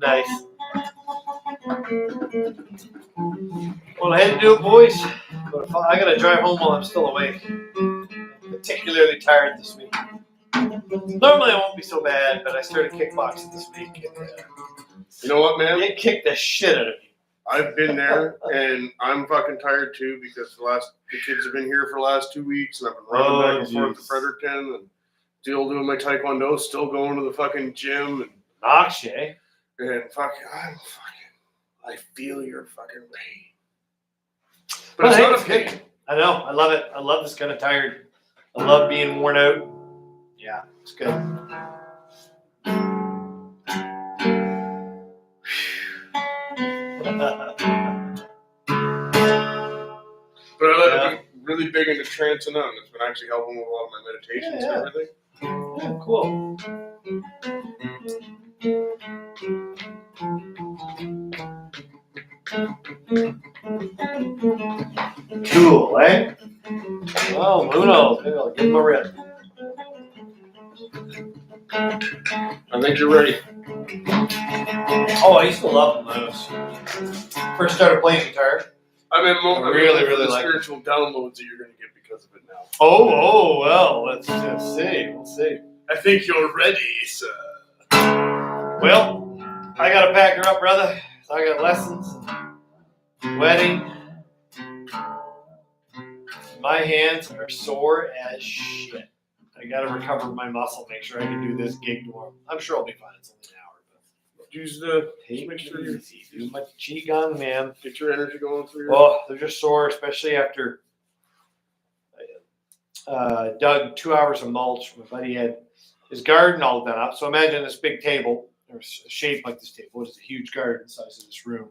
Nice. Well, I had to do it, boys. But if I gotta drive home while I'm still awake. Particularly tired this week. Normally I won't be so bad, but I started kickboxing this week. And, You know what, man? it kicked the shit out of me. I've been there, and I'm fucking tired too because the kids have been here for the last 2 weeks, and I've been running back and forth to Fredericton, and still doing my taekwondo, still going to the fucking gym, Knocks, eh? and I feel your fucking pain. But it's hey, not it's a pain. good. I know. I love it. I love this kind of tired. I love being worn out. Yeah, it's good. But I've been really big into trance and It's been actually helping with a lot of my meditations and everything. Yeah, cool. Cool, eh? Well, who knows? Maybe I'll give him a rip. I think you're ready. Oh, I used to love them when I was first started playing guitar. I mean, really the like spiritual downloads that you're going to get because of it now. Oh, well, let's just see. We'll see. I think you're ready, sir. Well, I gotta pack her up, brother. I got lessons. sweating. My hands are sore as shit. I gotta recover my muscle, make sure I can do this gig tomorrow. I'm sure I'll be fine. It's only an hour, but Use the take make it sure you easy. Do my qigong, man. get your energy going through your. Well, they're just sore, especially after dug 2 hours of mulch. My buddy had his garden all done up. So imagine this big table, or shaped like this table. It's a huge garden size of this room,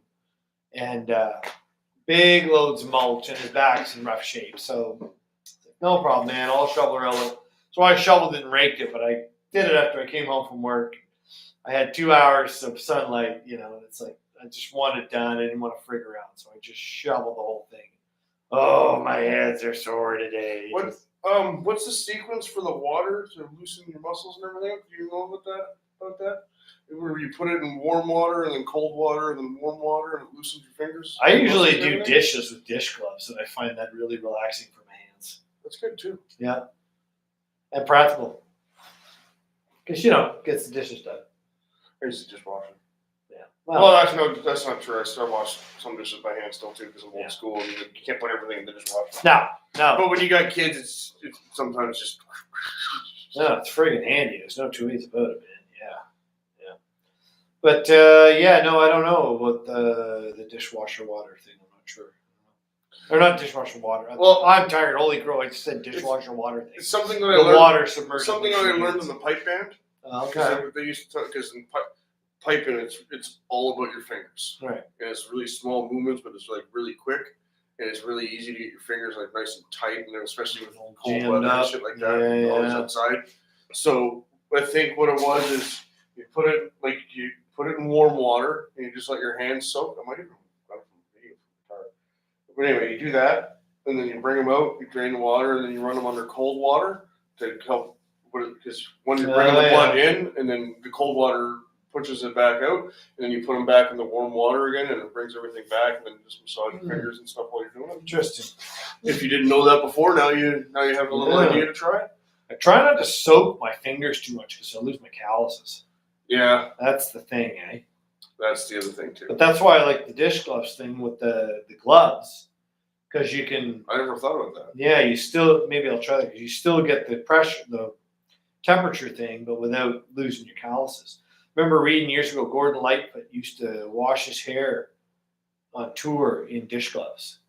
and big loads of mulch, and his back's in rough shape. So no problem, man. I'll shovel it out. So I shoveled it and raked it, but I did it after I came home from work. I had 2 hours of sunlight, you know, and it's like I just wanted it done. I didn't want to frig around, so I just shoveled the whole thing. Oh, my hands are sore today. What's the sequence for the water to loosen your muscles and everything? Do you know about that? Where you put it in warm water and then cold water and then warm water and it loosens your fingers? I usually Muscles and do everything? dishes with dish gloves, and I find that really relaxing for my hands. That's good too. Yeah, and practical because it gets the dishes done. I use the dishwasher. Yeah. Well, that's not true. I still wash some dishes by hand still too because I'm Yeah. old school and you can't put everything in the dishwasher. No. But when you got kids, it's sometimes just. No, it's friggin' handy. There's no two ways about it, man. Yeah. But no, I don't know about the dishwasher water thing. I'm not sure. Or not dishwasher water. Well, I'm tired. Holy crow! I just said dishwasher water thing. It's something that I The learned. water submerged. Something that I learned in the pipe band. Okay. They used to because in piping, it's all about your fingers. Right. And it's really small movements, but it's like really quick, and it's really easy to get your fingers like nice and tight, and then especially with cold Jammed weather up. and shit like that, Yeah, always yeah. outside. So I think what it was is you put it in warm water, and you just let your hands soak. I might even got it from video from guitar. But anyway, you do that, and then you bring them out, you drain the water, and then you run them under cold water to help. Because when you're bringing the blood in, and then the cold water pushes it back out, and then you put them back in the warm water again, and it brings everything back, and then just massage your fingers and stuff while you're doing it. Interesting. If you didn't know that before, now you have a little idea to try. I try not to soak my fingers too much because I'll lose my calluses. Yeah, That's the thing, eh? that's the other thing too. But that's why I like the dish gloves thing with the gloves, because you can. I never thought about that. Yeah, you still maybe I'll try that because you still get the pressure, the temperature thing, but without losing your calluses. Remember reading years ago, Gordon Lightfoot used to wash his hair on tour in dish gloves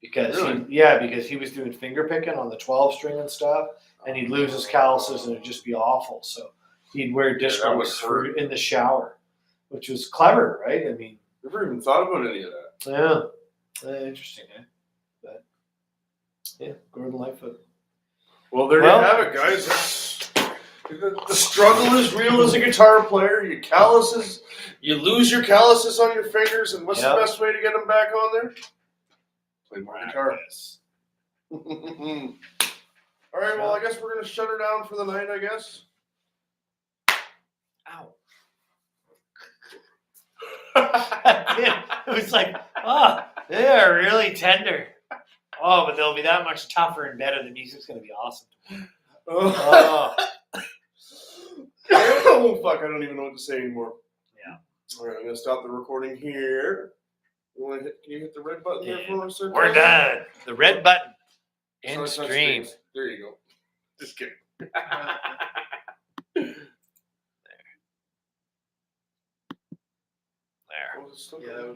because because he was doing finger picking on the 12 string and stuff, and he'd lose his calluses and it'd just be awful. So he'd wear dish that would gloves hurt. in the shower, which was clever, right? I mean, Never even thought about any of that. yeah, interesting, eh? But yeah, Gordon Lightfoot. Well, there you have it, guys. The struggle is real as a guitar player. You lose your calluses on your fingers, and what's the best way to get them back on there? Play more guitar. All right, well, I guess we're going to shut her down for the night, I guess. Ow. It was like, they are really tender. Oh, but they'll be that much tougher and better. The music's going to be awesome. Oh. Oh, fuck, I don't even know what to say anymore. Yeah. All right, I'm going to stop the recording here. Can you hit the red button there for us? Sir? We're done. The red button. End Touch stream. screens. There you go. Just kidding. There. Oh, it's still going.